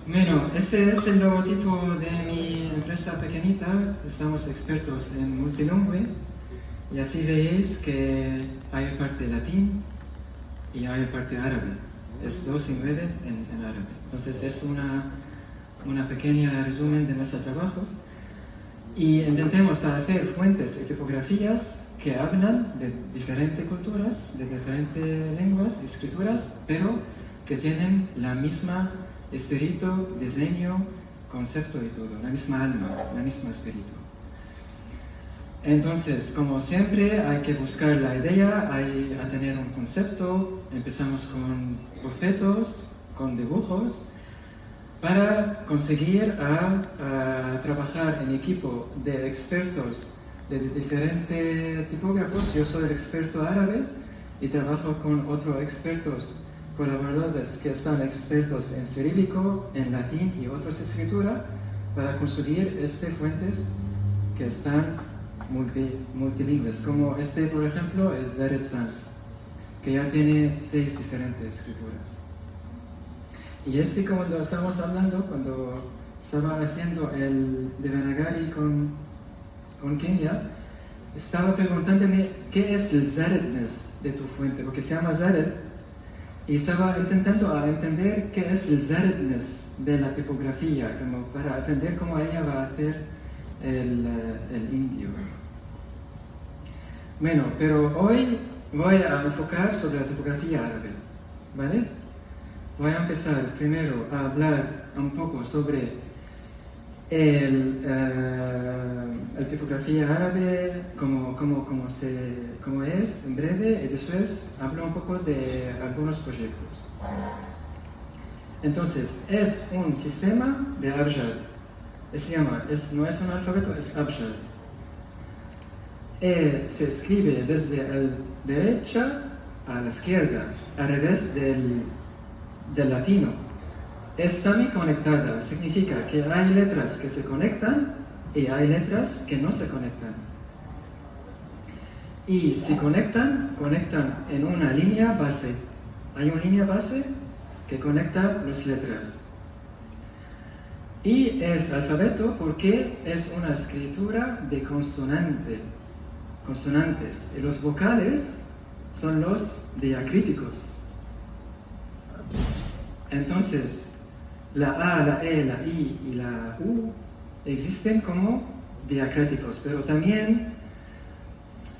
Bueno, este es el logotipo de mi empresa pequeñita. Estamos expertos en multilingüe y así veis que hay parte latín y hay parte árabe. Es 2 y 9 en árabe. Entonces es una pequeña resumen de nuestro trabajo y intentemos hacer fuentes y tipografías que hablan de diferentes culturas, de diferentes lenguas y escrituras, pero que tienen la misma espíritu, diseño, concepto y todo, la misma alma, la misma espíritu. Entonces, como siempre, hay que buscar la idea, hay a tener un concepto, empezamos con bocetos, con dibujos, para conseguir a trabajar en equipo de expertos de diferentes tipógrafos. Yo soy el experto árabe y trabajo con otros expertos colaboradores que están expertos en cirílico, en latín y otras escrituras para construir fuentes que están multilingües, como por ejemplo, es Zared Sans, que ya tiene 6 diferentes escrituras. Y como lo estamos hablando, cuando estaba haciendo el Devanagari con Kenia, estaba preguntándome qué es el Zaredness de tu fuente, porque se llama Zared, y estaba intentando entender qué es el Zaredness de la tipografía, como para aprender cómo ella va a hacer el indio. Bueno, pero hoy voy a enfocar sobre la tipografía árabe, ¿vale? Voy a empezar primero a hablar un poco sobre la tipografía árabe, cómo es en breve, y después hablo un poco de algunos proyectos. Entonces, es un sistema de abjad. No es un alfabeto, es abjad. Se escribe desde la derecha a la izquierda, al revés del latino. Es semi-conectada, significa que hay letras que se conectan y hay letras que no se conectan. Y si conectan en una línea base. Hay una línea base que conecta las letras. Y es alfabeto porque es una escritura de consonantes. Y los vocales son los diacríticos. Entonces, la A, la E, la I y la U existen como diacríticos, pero también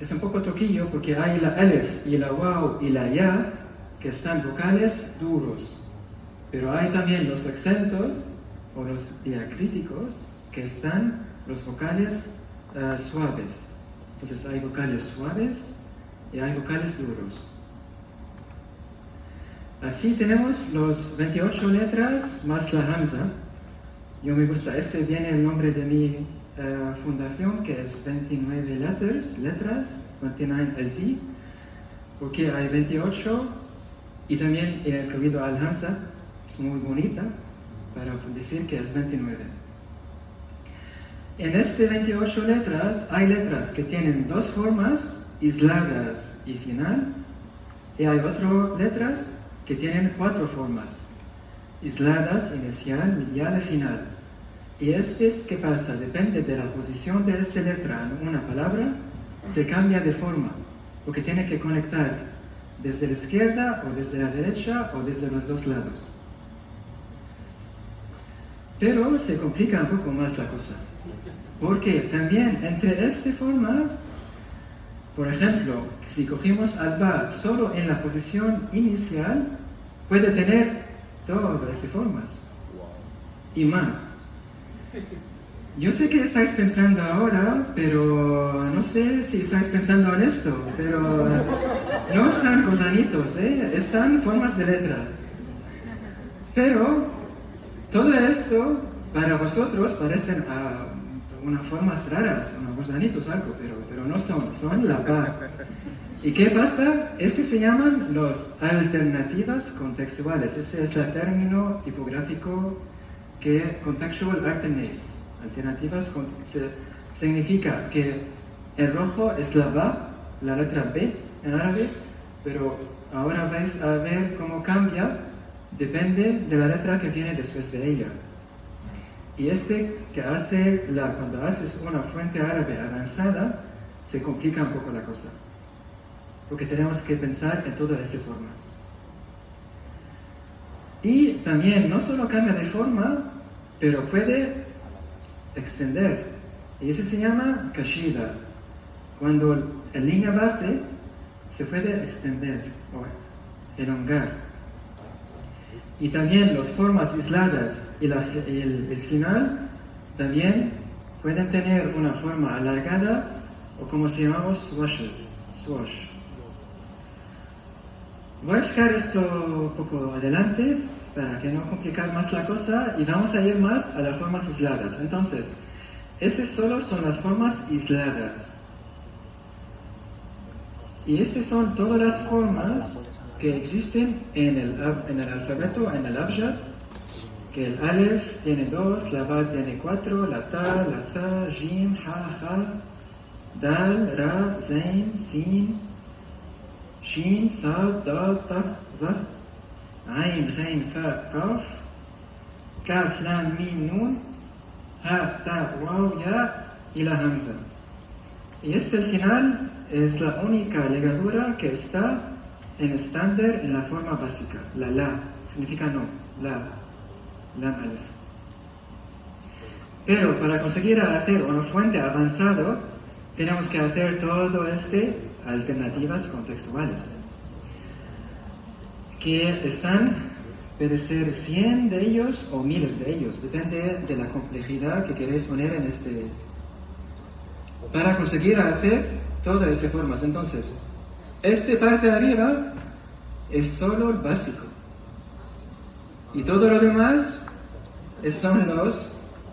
es un poco toquillo porque hay la Alef y la Waw y la Ya que están vocales duros, pero hay también los acentos o los diacríticos que están los vocales suaves. Entonces hay vocales suaves y hay vocales duros. Así tenemos los 28 letras más la Hamza. Yo me gusta, viene el nombre de mi fundación, que es 29 letras, 29 LT, porque hay 28 y también he incluido al Hamza, es muy bonita, para decir que es 29. En 28 letras hay letras que tienen 2 formas, aisladas y final, y hay otras letras que tienen 4 formas, aisladas, inicial, medial y final. Y ¿qué pasa? Depende de la posición de esta letra en una palabra, se cambia de forma, porque tiene que conectar desde la izquierda o desde la derecha o desde los 2 lados. Pero se complica un poco más la cosa, porque también entre estas formas, por ejemplo, si cogemos al ba solo en la posición inicial, puede tener todas estas formas y más. Yo sé que estáis pensando ahora, pero no sé si estáis pensando en esto, pero no están gusanitos, están formas de letras. Pero todo esto para vosotros parecen unas formas raras, unos gusanitos algo, pero no son la ba. ¿Y qué pasa? Se llaman las alternativas contextuales. Ese es el término tipográfico que contextual alternates. Alternativas significa que el rojo es la ba, la letra B en árabe, pero ahora vais a ver cómo cambia depende de la letra que viene después de ella. Y cuando haces una fuente árabe avanzada, se complica un poco la cosa. Porque tenemos que pensar en todas estas formas. Y también no solo cambia de forma, pero puede extender. Y eso se llama kashida. Cuando en línea base se puede extender o elongar. Y también las formas aisladas y el final también pueden tener una forma alargada o como se llamamos swash. Voy a buscar esto un poco adelante para que no complicar más la cosa y vamos a ir más a las formas aisladas. Entonces, esas solo son las formas aisladas. Y estas son todas las formas que existen en el alfabeto, en el abjad, que el alef tiene 2, la ba tiene 4, la ta, la tha, jim, ha, ja, dal, ra, zain, sin, shin, sad, dal, ta, za, ain, ghain, fa, kaf, kaf, lam, mim, nun, ha, ta, waw, ya y la hamza. Y el final es la única ligadura que está en estándar en la forma básica. La significa no, lam alef. Pero para conseguir hacer una fuente avanzado, tenemos que hacer todo alternativas contextuales. Que puede ser 100 de ellos o miles de ellos, depende de la complejidad que queréis poner en para conseguir hacer todas esas formas. Entonces, esta parte de arriba es solo el básico. Y todo lo demás son los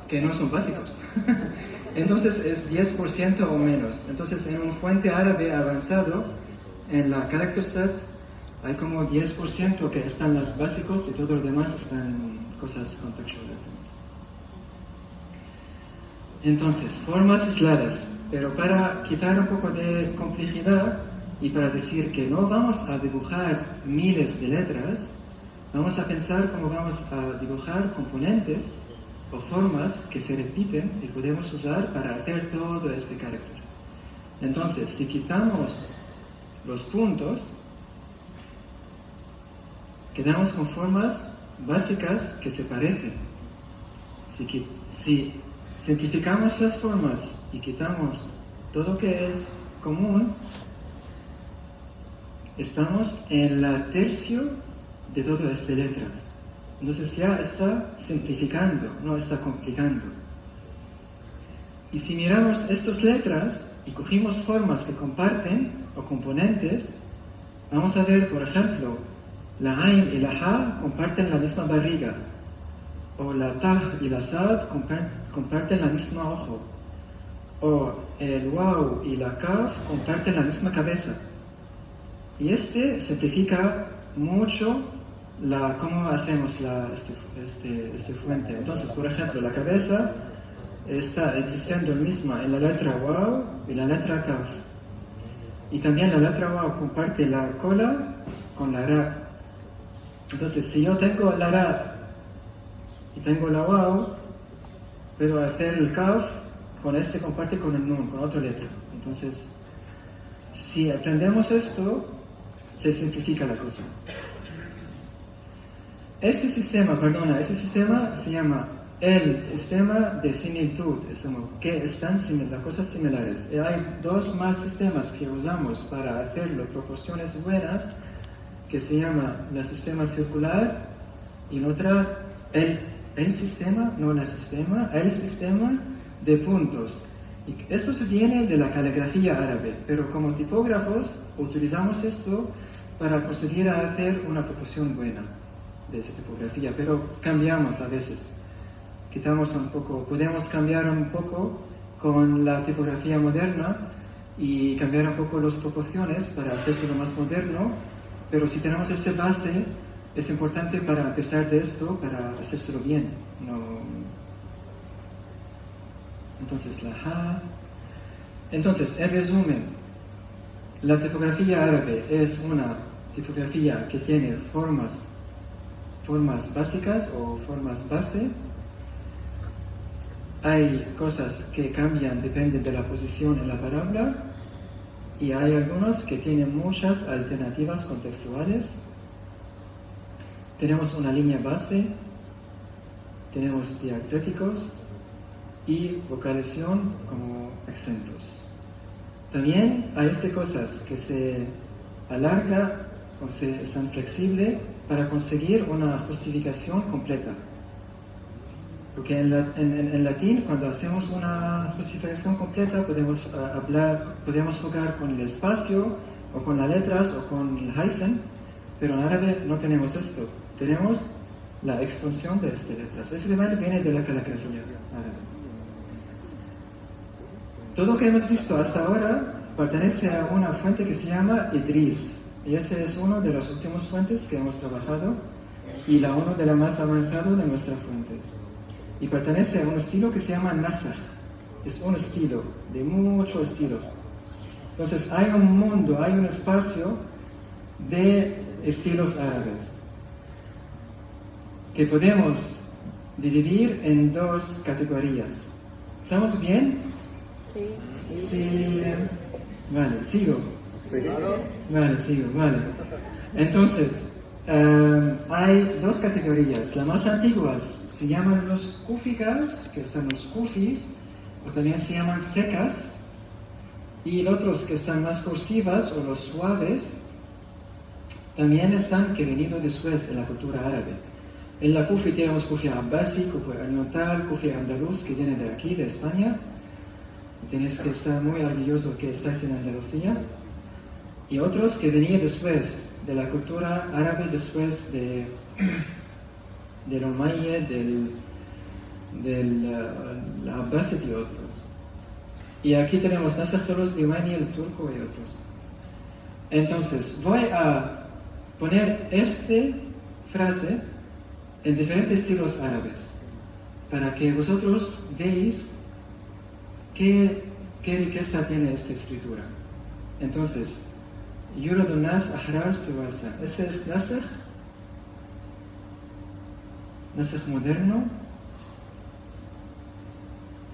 que no son básicos. Entonces es 10% o menos. Entonces en un fuente árabe avanzado, en la character set, hay como 10% que están los básicos y todo lo demás están cosas contextuales. Entonces, formas aisladas. Pero para quitar un poco de complejidad y para decir que no vamos a dibujar miles de letras, vamos a pensar cómo vamos a dibujar componentes o formas que se repiten y podemos usar para hacer todo este carácter. Entonces, si quitamos los puntos, quedamos con formas básicas que se parecen. Si simplificamos las formas y quitamos todo que es común, estamos en la tercio de todas estas letras. Entonces ya está simplificando, no está complicando. Y si miramos estas letras y cogimos formas que comparten o componentes, vamos a ver, por ejemplo, la ain y la ha comparten la misma barriga, o la ta y la sad comparten la misma ojo, o el waw y la kaf comparten la misma cabeza. Y simplifica mucho cómo hacemos este fuente. Entonces, por ejemplo, la cabeza está existiendo misma en la letra waw y la letra kaf. Y también la letra waw comparte la cola con la ra. Entonces, si yo tengo la ra y tengo la waw, puedo hacer el kaf con comparte con el nun, con otra letra. Entonces, si aprendemos esto, se simplifica la cosa. Este sistema se llama el sistema de similitud, es como que están las cosas similares. Y hay dos más sistemas que usamos para hacer las proporciones buenas, que se llama el sistema circular y otra el sistema de puntos. Y esto se viene de la caligrafía árabe, pero como tipógrafos utilizamos esto para conseguir hacer una proporción buena de esa tipografía, pero cambiamos a veces. Quitamos un poco, podemos cambiar un poco con la tipografía moderna y cambiar un poco las proporciones para hacerlo más moderno, pero si tenemos esta base, es importante para empezar de esto, para hacerlo bien. Entonces, en resumen, la tipografía árabe es una tipografía que tiene formas formas básicas o formas base. Hay cosas que cambian, depende de la posición en la palabra, y hay algunos que tienen muchas alternativas contextuales. Tenemos una línea base, tenemos diacríticos y vocalización como acentos. También hay cosas que se alarga o se están flexibles para conseguir una justificación completa. Porque en latín, cuando hacemos una justificación completa, podemos jugar con el espacio, o con las letras, o con el hyphen, pero en árabe no tenemos esto. Tenemos la extensión de estas letras. Eso viene de la caligrafía árabe. Todo lo que hemos visto hasta ahora pertenece a una fuente que se llama Idris. Y ese es uno de los últimos fuentes que hemos trabajado, y uno de las más avanzadas de nuestras fuentes. Y pertenece a un estilo que se llama Nasakh. Es un estilo, de muchos estilos. Entonces hay un mundo, hay un espacio de estilos árabes que podemos dividir en dos categorías. ¿Estamos bien? Sí. Sí. Vale, sigo. Sí. Vale, sigo, vale. Entonces, hay dos categorías. Las más antiguas se llaman los kúficas, que están los kufis, o también se llaman secas, y los otros que están más cursivas o los suaves, también están que venido después en la cultura árabe. En la kufi tenemos kufi abbasi, kufi oriental, kufi andaluz, que viene de aquí, de España. Y tenéis que estar muy orgullosos que estáis en Andalucía. Y otros que venían después de la cultura árabe, después del Umayya, del Abbasid y otros. Y aquí tenemos Nasakh, Diwani, el turco y otros. Entonces, voy a poner esta frase en diferentes estilos árabes para que vosotros veáis qué riqueza tiene esta escritura. Entonces, يولد الناس أحرار سواسية. Este es Nasakh moderno,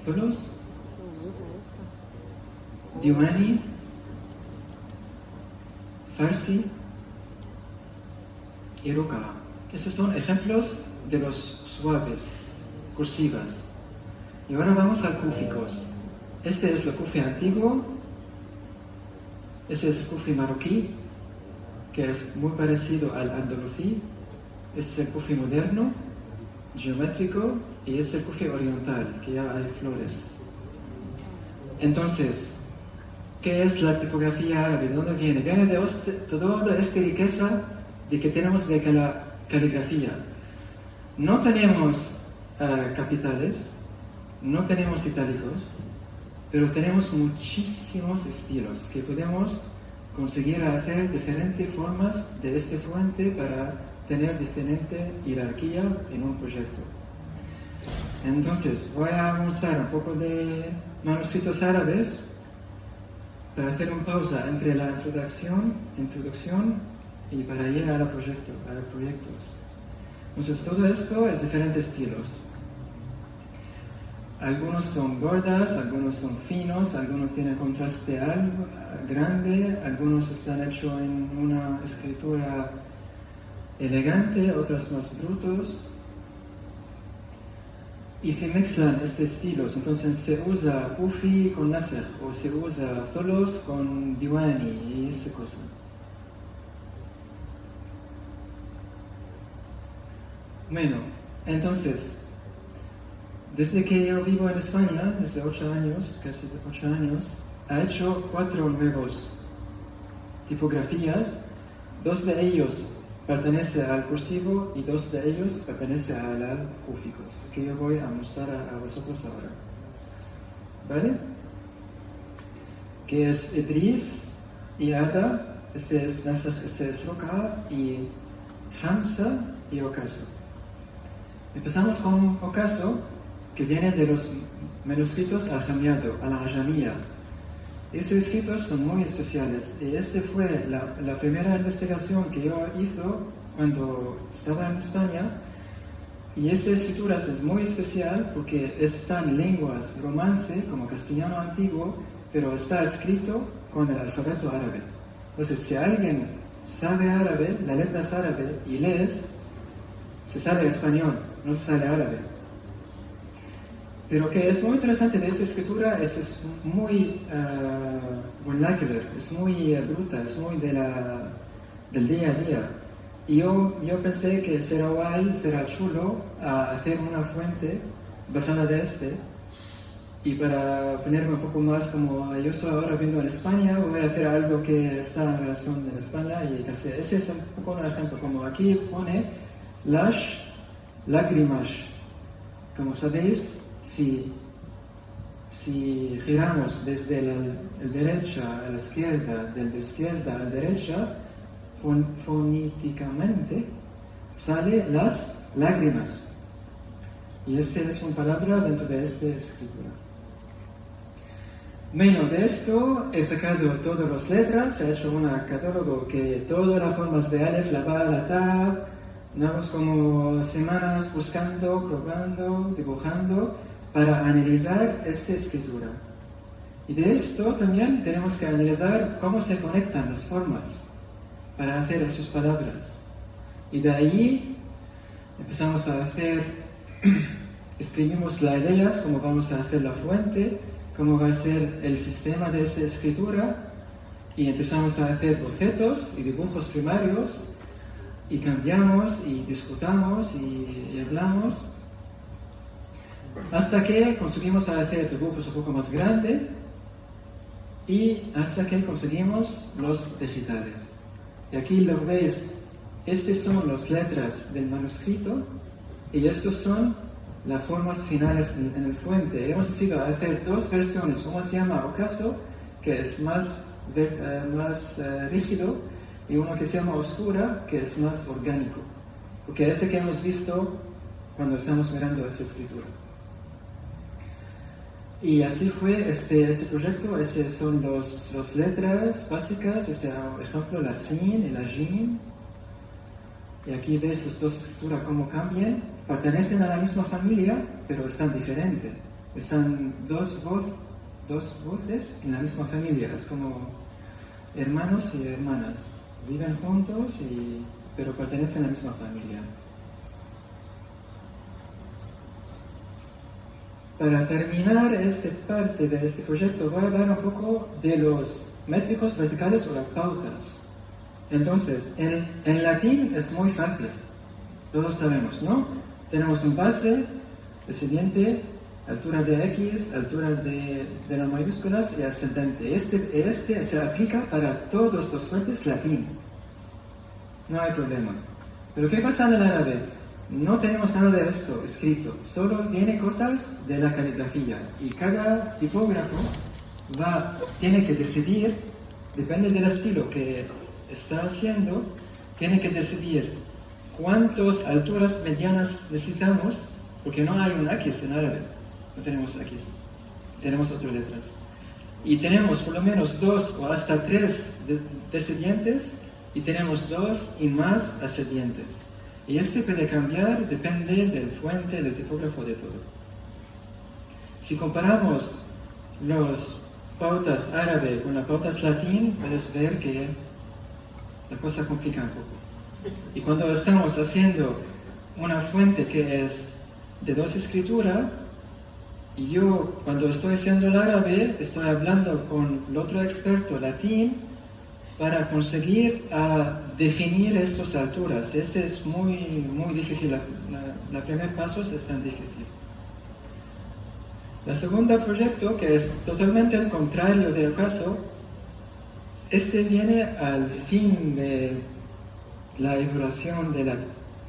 Thulus, Diwani, Farsi y Ruqa. Esos son ejemplos de los suaves, cursivas. Y ahora vamos a kúficos. Este es el kufi antiguo. Este es el kufi marroquí, que es muy parecido al andalusí. Este es el kufi moderno, geométrico, y este es el kufi oriental, que ya hay flores. Entonces, ¿qué es la tipografía árabe? ¿De dónde viene? Viene de toda esta riqueza de que tenemos de la caligrafía. No tenemos capitales, no tenemos itálicos, pero tenemos muchísimos estilos que podemos conseguir hacer diferentes formas de esta fuente para tener diferente jerarquía en un proyecto. Entonces, voy a mostrar un poco de manuscritos árabes para hacer una pausa entre la introducción y para ir a los proyectos. Entonces, todo esto es diferentes estilos. Algunos son gordas, algunos son finos, algunos tienen contraste algo grande, algunos están hechos en una escritura elegante, otros más brutos. Y se mezclan estos estilos, entonces se usa kufi con nasakh, o se usa Thulus con diwani y esta cosa. Bueno, entonces, desde que yo vivo en España, desde 8 años, casi 8 años, he hecho 4 nuevos tipografías. 2 de ellos pertenecen al cursivo y 2 de ellos pertenecen al kúficos, que yo voy a mostrar a vosotros ahora. ¿Vale? Que es Idris y Ada, este es Nasakh, este es Ruqa, y Hamza y Ocaso. Empezamos con Ocaso, que viene de los manuscritos al-Jamiado, al-Ajamiyya. Estos escritos son muy especiales, y esta fue la primera investigación que yo hice cuando estaba en España, y esta escritura es muy especial porque está en lenguas romance, como castellano antiguo, pero está escrito con el alfabeto árabe. Entonces, si alguien sabe árabe, la letra es árabe, y lees, se sale español, no se sale árabe. Pero que es muy interesante de esta escritura, es muy vernacular, es muy bruta, es muy del día a día. Y yo pensé que será guay, será chulo hacer una fuente basada de y para ponerme un poco más como yo estoy ahora viviendo en España, voy a hacer algo que está en relación en España y casi ese es un poco un ejemplo, como aquí pone las lágrimas. Como sabéis, si giramos desde la derecha a la izquierda, de izquierda a la derecha, fonéticamente sale las lágrimas. Y esta es una palabra dentro de esta escritura. Bueno, de esto he sacado todas las letras, he hecho un catálogo que todas las formas de Aleph, la Ba, la Ta, andamos como semanas buscando, probando, dibujando, para analizar esta escritura. Y de esto también tenemos que analizar cómo se conectan las formas para hacer sus palabras. Y de ahí empezamos a hacer, escribimos las ideas, cómo vamos a hacer la fuente, cómo va a ser el sistema de esta escritura, y empezamos a hacer bocetos y dibujos primarios, y cambiamos y discutamos y hablamos, hasta que conseguimos hacer dibujos un poco más grandes, y hasta que conseguimos los digitales. Y aquí lo veis, estas son las letras del manuscrito y estos son las formas finales en el fuente. Hemos decidido hacer dos versiones, una se llama ocaso, que es más rígido, y uno que se llama oscura, que es más orgánico, porque es el que hemos visto cuando estamos mirando esta escritura. Y así fue este proyecto. Esas son las letras básicas, ejemplo, la Sin y la Jim. Y aquí ves las dos escrituras cómo cambian. Pertenecen a la misma familia, pero están diferentes. Están dos voces en la misma familia. Es como hermanos y hermanas. Viven juntos, pero pertenecen a la misma familia. Para terminar esta parte de este proyecto voy a hablar un poco de los métricos verticales o las pautas. Entonces, en latín es muy fácil, todos sabemos, ¿no? Tenemos un base, descendiente, altura de X, altura de las mayúsculas y ascendente. Este se aplica para todos los fuentes latín. No hay problema. Pero ¿qué pasa en el árabe? No tenemos nada de esto escrito, solo viene cosas de la caligrafía y cada tipógrafo tiene que decidir, depende del estilo que está haciendo, tiene que decidir cuántas alturas medianas necesitamos, porque no hay un X en árabe, no tenemos X, tenemos otras letras. Y tenemos por lo menos 2 o hasta 3 descendientes y tenemos 2 y más ascendientes. Y puede cambiar, depende del fuente, del tipógrafo, de todo. Si comparamos las pautas árabe con las pautas latín, puedes ver que la cosa complica un poco. Y cuando estamos haciendo una fuente que es de 2 escrituras, y yo cuando estoy haciendo el árabe, estoy hablando con el otro experto latín, para conseguir definir estas alturas. Este es muy difícil, el primer paso es tan difícil. El segundo proyecto, que es totalmente al contrario del caso, viene al fin de la evaluación de la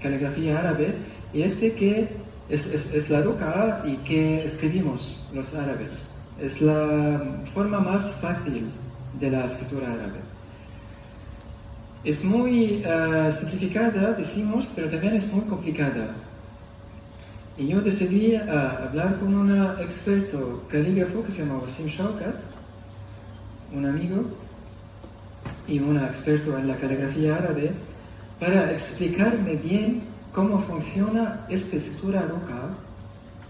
caligrafía árabe, y que es la roca y que escribimos los árabes. Es la forma más fácil de la escritura árabe. Es muy simplificada, decimos, pero también es muy complicada. Y yo decidí hablar con un experto calígrafo que se llama Wasim Shaukat, un amigo, y un experto en la caligrafía árabe, para explicarme bien cómo funciona esta escritura Ruka,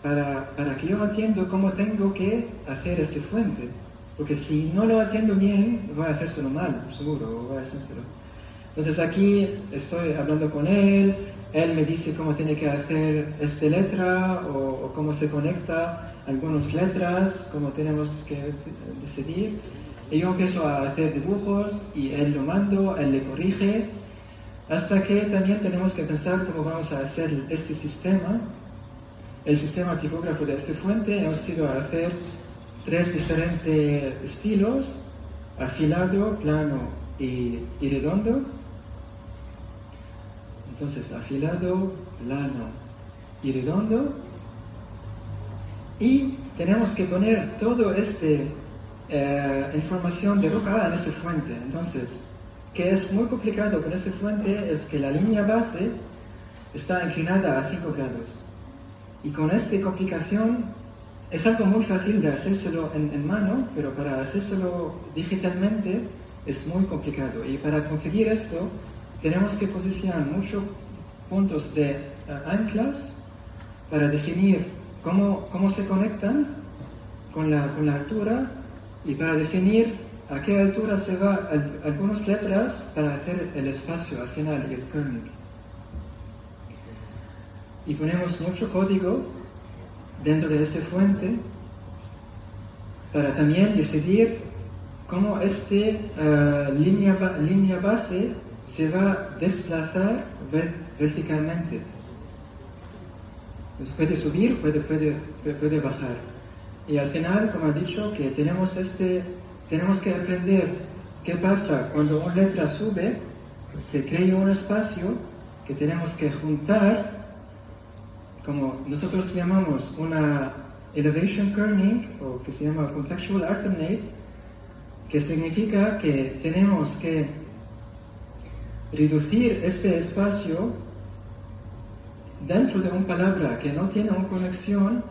para que yo entienda cómo tengo que hacer este fuente. Porque si no lo entiendo bien, voy a hacérselo mal, seguro, o voy a hacérselo. Entonces aquí estoy hablando con él me dice cómo tiene que hacer esta letra o cómo se conecta algunas letras, cómo tenemos que decidir. Y yo empiezo a hacer dibujos y él lo mando, él le corrige, hasta que también tenemos que pensar cómo vamos a hacer este sistema. El sistema tipógrafo de esta fuente hemos ido a hacer 3 diferentes estilos: afilado, plano y redondo. Entonces, afilado, plano y redondo. Y tenemos que poner toda esta información de Ruka en esta fuente. Entonces, que es muy complicado con esta fuente es que la línea base está inclinada a 5 grados. Y con esta complicación es algo muy fácil de hacérselo en mano, pero para hacérselo digitalmente es muy complicado. Y para conseguir esto, tenemos que posicionar muchos puntos de anclas para definir cómo se conectan con la altura y para definir a qué altura se va algunas letras para hacer el espacio al final y el kerning. Y ponemos mucho código dentro de esta fuente para también decidir cómo esta línea base se va a desplazar verticalmente. Entonces puede subir, puede bajar. Y al final, como he dicho, que tenemos que aprender qué pasa cuando una letra sube, se crea un espacio que tenemos que juntar, como nosotros llamamos una elevation kerning, o que se llama contextual alternate, que significa que tenemos que reducir este espacio dentro de una palabra que no tiene una conexión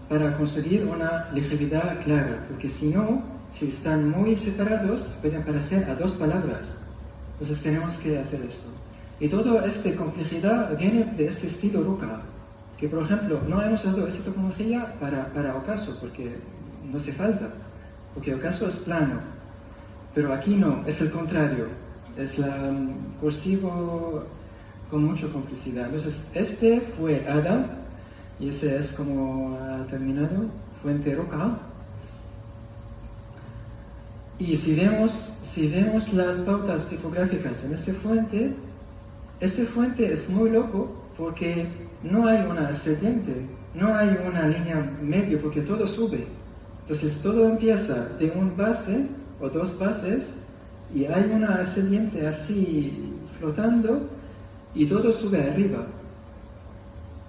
para conseguir una legibilidad clara, porque si no, si están muy separados, pueden parecer a 2 palabras. Entonces tenemos que hacer esto. Y toda esta complejidad viene de este estilo Ruka, que por ejemplo, no hemos usado esta tecnología para ocaso, porque no hace falta, porque ocaso es plano, pero aquí no, es el contrario, es la cursivo con mucha complicidad. Entonces, este fue Adam, y ese es como ha terminado, fuente Ruka. Y si vemos las pautas tipográficas en esta fuente es muy loco porque no hay una ascendente, no hay una línea medio, porque todo sube. Entonces todo empieza de un base o 2 bases y hay una ascendiente así flotando y todo sube arriba.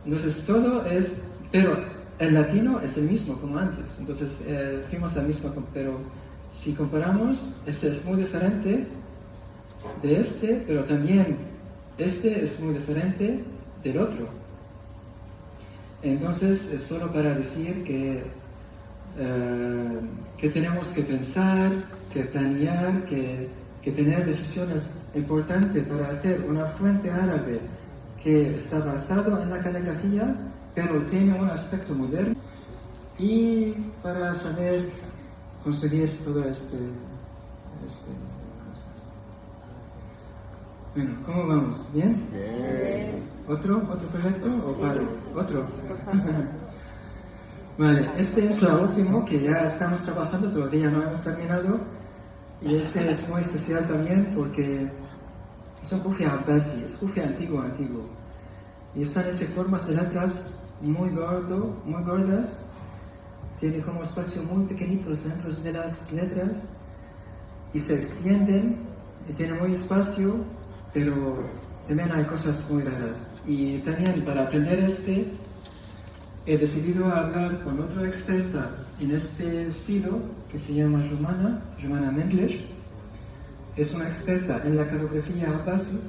Entonces todo es, pero el latino es el mismo como antes. Entonces fuimos al mismo, pero si comparamos, este es muy diferente de este, pero también este es muy diferente del otro. Entonces es solo para decir que tenemos que pensar, que planear, que tener decisiones importantes para hacer una fuente árabe que está basado en la caligrafía, pero tiene un aspecto moderno, y para saber conseguir todo este cosas. Bueno, ¿cómo vamos? ¿Bien? Bien. ¿Otro proyecto o paro? ¿Otro? Vale, este es la última que ya estamos trabajando, todavía no hemos terminado, y este es muy especial también porque es un kufi abbasi, es kufi antiguo, y están en formas de letras muy gordas, tiene como espacio muy pequeñitos dentro de las letras y se extienden y tiene muy espacio, pero también hay cosas muy raras. Y también para aprender he decidido hablar con otra experta en este estilo que se llama Jumana Mendlesh. Es una experta en la caligrafía abbasi,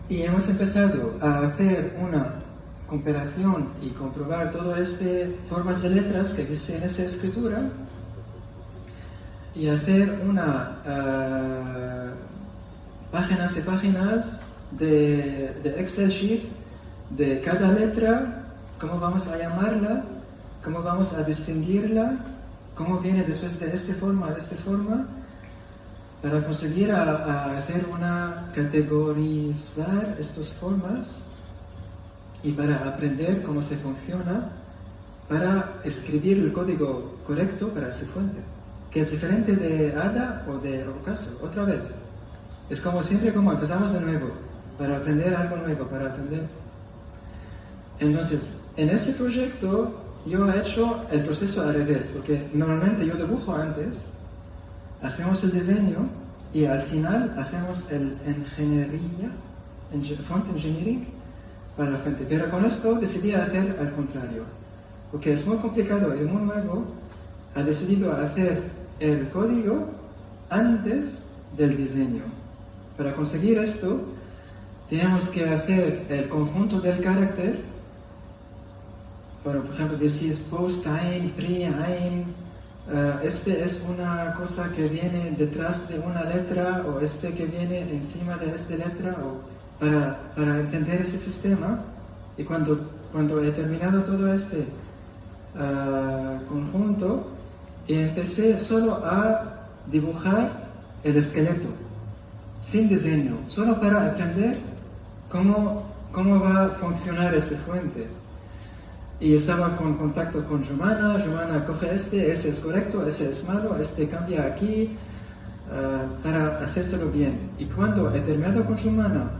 y hemos empezado a hacer una comparación y comprobar todas estas formas de letras que dice en esta escritura y hacer una páginas y páginas de Excel sheet de cada letra, cómo vamos a llamarla, cómo vamos a distinguirla, cómo viene después de esta forma a esta forma, para conseguir hacer categorizar estas formas y para aprender cómo se funciona, para escribir el código correcto para esta fuente, que es diferente de Ada o de Ocaso, otra vez. Es como siempre, como empezamos de nuevo, para aprender algo nuevo, para aprender. Entonces, en este proyecto yo he hecho el proceso al revés, porque normalmente yo dibujo antes, hacemos el diseño y al final hacemos el font engineering para la fuente. Pero con esto decidí hacer al contrario, porque es muy complicado y muy nuevo. He decidido hacer el código antes del diseño. Para conseguir esto, tenemos que hacer el conjunto del carácter. Bueno, por ejemplo, decís post-ein, pre-ein. Este es una cosa que viene detrás de una letra, o este que viene encima de esta letra, o para entender ese sistema. Y cuando he terminado todo este conjunto, empecé solo a dibujar el esqueleto, sin diseño, solo para aprender cómo va a funcionar esta fuente. Y estaba en contacto con Jumana coge ese es correcto, ese es malo, este cambia aquí, para hacérselo bien. Y cuando he terminado con Jumana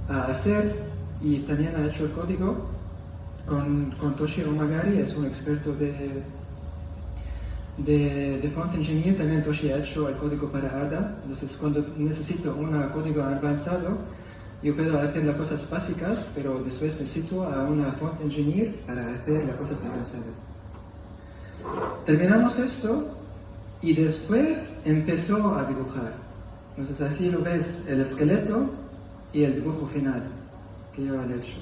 a hacer, y también ha hecho el código, con Toshi Omagari, es un experto de Font Engineer, también Toshi ha hecho el código para Ada. Entonces cuando necesito un código avanzado, yo puedo hacer las cosas básicas, pero después necesito a una Font Engineer para hacer las cosas avanzadas. Terminamos esto y después empezó a dibujar. Entonces así lo ves, el esqueleto y el dibujo final que yo he hecho.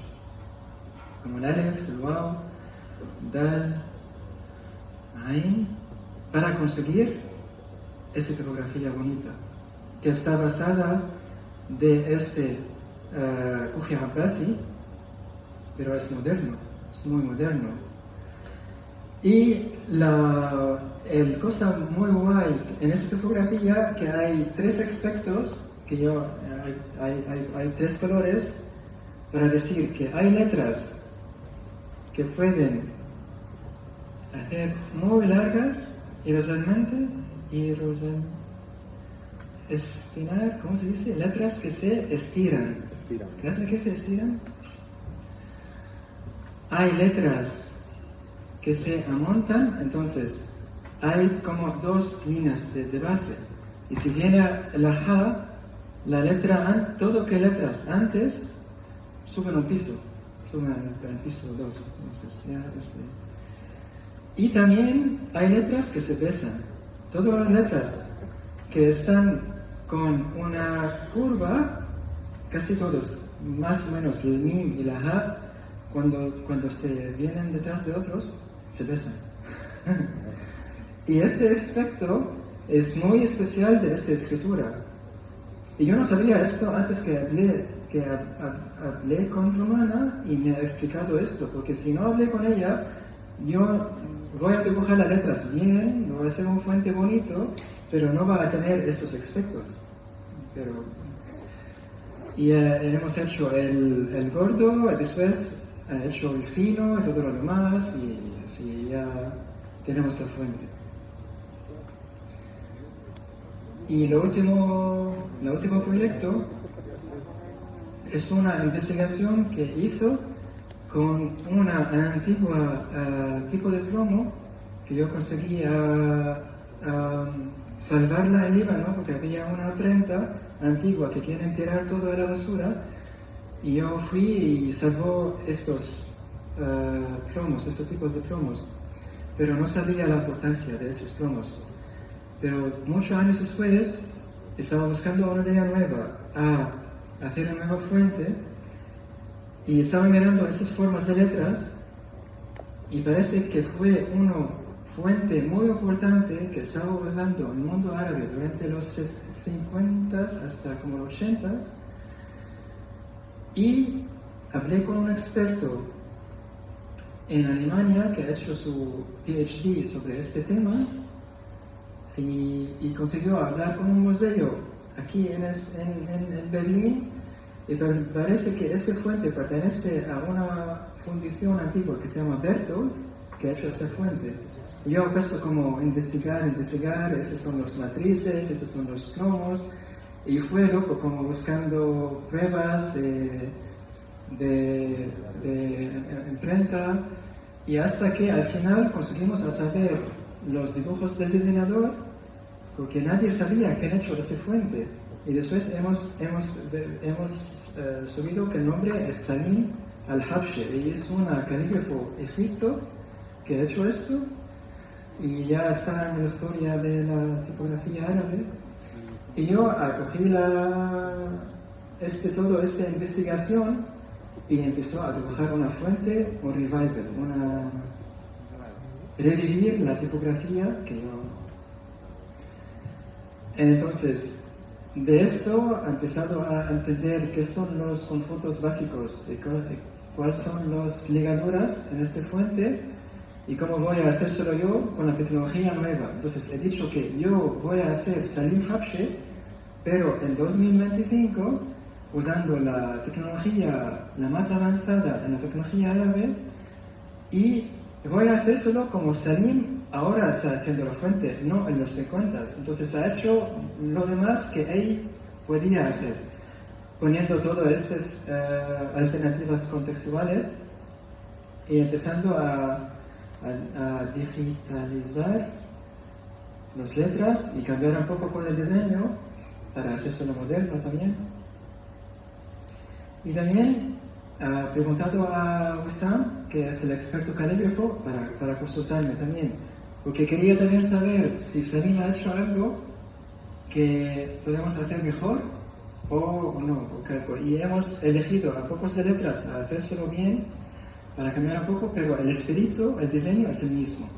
Como el Aleph, el Waw, Dal, Ain, para conseguir esa tipografía bonita, que está basada de Kufi Abbasi, pero es moderno, es muy moderno. Y el cosa muy guay en esta tipografía, que hay tres aspectos, hay tres colores, para decir que hay letras que pueden hacer muy largas estirar, ¿cómo se dice? Letras que se estiran. ¿Letras que se estiran? Hay letras que se amontan, entonces hay como dos líneas de base. Y si viene la ja, la letra todo que letras antes suben un piso. Suben al piso 2. Entonces, Y también hay letras que se besan. Todas las letras que están con una curva, casi todos, más o menos el mim y la ja, cuando se vienen detrás de otros, se besan. Y este aspecto es muy especial de esta escritura. Y yo no sabía esto antes que hablé con Romana y me ha explicado esto, porque si no hablé con ella, yo voy a dibujar las letras bien, no va a ser un fuente bonito, pero no va a tener estos aspectos. Y hemos hecho el gordo, y después he hecho el fino y todo lo demás, y así ya tenemos la fuente. Y el último proyecto es una investigación que hizo con una antigua tipo de plomo que yo conseguí salvarla en Líbano, porque había una imprenta antigua que quieren tirar toda la basura, y yo fui y salvó estos plomos, estos tipos de plomos, pero no sabía la importancia de esos plomos. Pero muchos años después estaba buscando una idea nueva a hacer una nueva fuente, y estaba mirando esas formas de letras, y parece que fue una fuente muy importante que estaba usando el mundo árabe durante los 50 hasta como los 80. Y hablé con un experto en Alemania que ha hecho su PhD sobre este tema y consiguió hablar con un museo aquí en Berlín, y parece que esta fuente pertenece a una fundición antigua que se llama Berthold, que ha hecho esta fuente. Y yo empecé como investigar, estos son los matrices, estos son los plomos, y fue loco como buscando pruebas de imprenta, y hasta que al final conseguimos saber los dibujos del diseñador, porque nadie sabía quién ha hecho esta fuente. Y después hemos sabido que el nombre es Salim al-Habshi, y es un calígrafo egipto que ha hecho esto, y ya está en la historia de la tipografía árabe. Y yo acogí toda esta investigación y empezó a dibujar una fuente, un revival, revivir la tipografía que yo. Entonces, de esto he empezado a entender qué son los conjuntos básicos, cuáles son las ligaduras en esta fuente y cómo voy a hacérselo yo con la tecnología nueva. Entonces he dicho que yo voy a hacer Salim Habshi, pero en 2025, usando la tecnología la más avanzada en la tecnología árabe, y voy a hacérselo como Salim ahora está haciendo la fuente, no en los 50. Entonces ha hecho lo demás que él podía hacer, poniendo todas estas alternativas contextuales y empezando a digitalizar las letras y cambiar un poco con el diseño para hacerlo moderno también. Y también he preguntado a Wissam, que es el experto calígrafo, para consultarme también, porque quería también saber si Salim ha hecho algo que podemos hacer mejor o no. Y hemos elegido a pocos de letras a hacérselo bien, para cambiar un poco, pero el espíritu, el diseño es el mismo.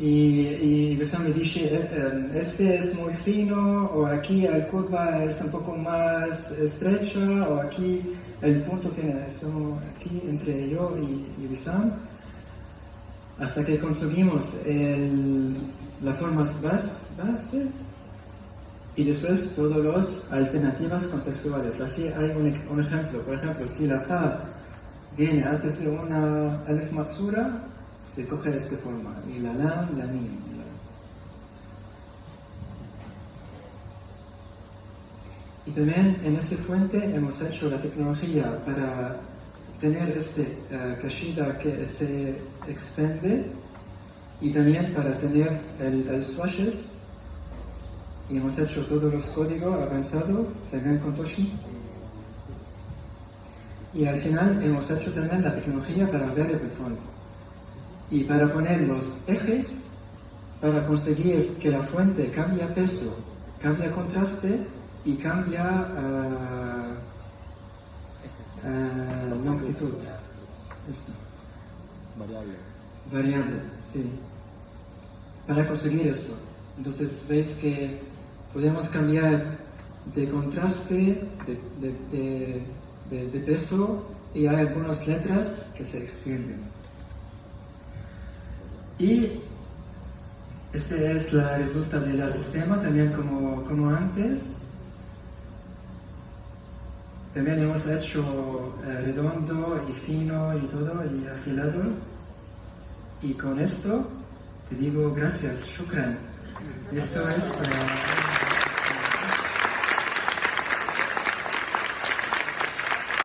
Y Wissam me dice, este es muy fino, o aquí la curva es un poco más estrecha, o aquí el punto tiene eso aquí entre yo y Wissam, hasta que conseguimos la forma base y después todas las alternativas contextuales. Así hay un ejemplo. Por ejemplo, si la fa viene antes de una alef maksura, se coge de esta forma, y la lam, la mim. Y también en esta fuente hemos hecho la tecnología para tener este kashida que se extiende, y también para tener el swashes, y hemos hecho todos los códigos avanzados también con Toshi. Y al final hemos hecho también la tecnología para variable font, y para poner los ejes para conseguir que la fuente cambie peso, cambie contraste y cambia longitud. Esto. Variable, sí. Para conseguir esto. Entonces veis que podemos cambiar de contraste, de peso, y hay algunas letras que se extienden. Y este es el resultado del sistema, también como antes. También hemos hecho redondo y fino y todo, y afilado. Y con esto te digo gracias, shukran. Esto es para...